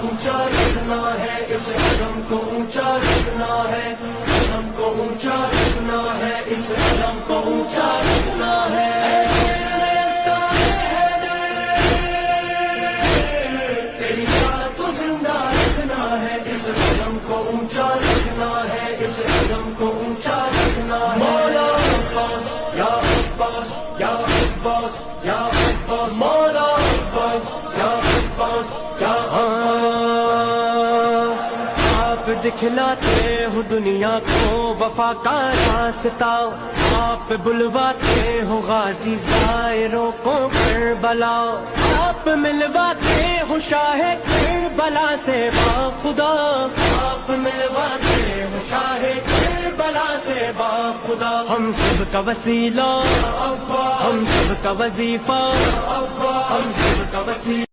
اونچا رکھنا ہے، اس علم کو اونچا رکھنا ہے، علم کو اونچا رکھنا ہے، اس علم کو اونچا رکھنا ہے۔ تیری بات کو زندہ رکھنا ہے، اس علم کو اونچا رکھنا ہے، اس علم کو اونچا رکھنا ہے۔ مولا عباس یا عباس یا عباس یا عباس، مولا عباس یا عباس یا آپ دکھلاتے ہو دنیا کو وفا کا راستہ، آپ بلواتے ہو غازی زائروں کو کربلا، آپ ملواتے ہو شاہ کربلا سے باخدا، آپ ملواتے ہو شاہ کربلا سے باخدا۔ ہم سب کا وسیلہ ہم سب کا وظیفہ، ہم سب کا وسیلہ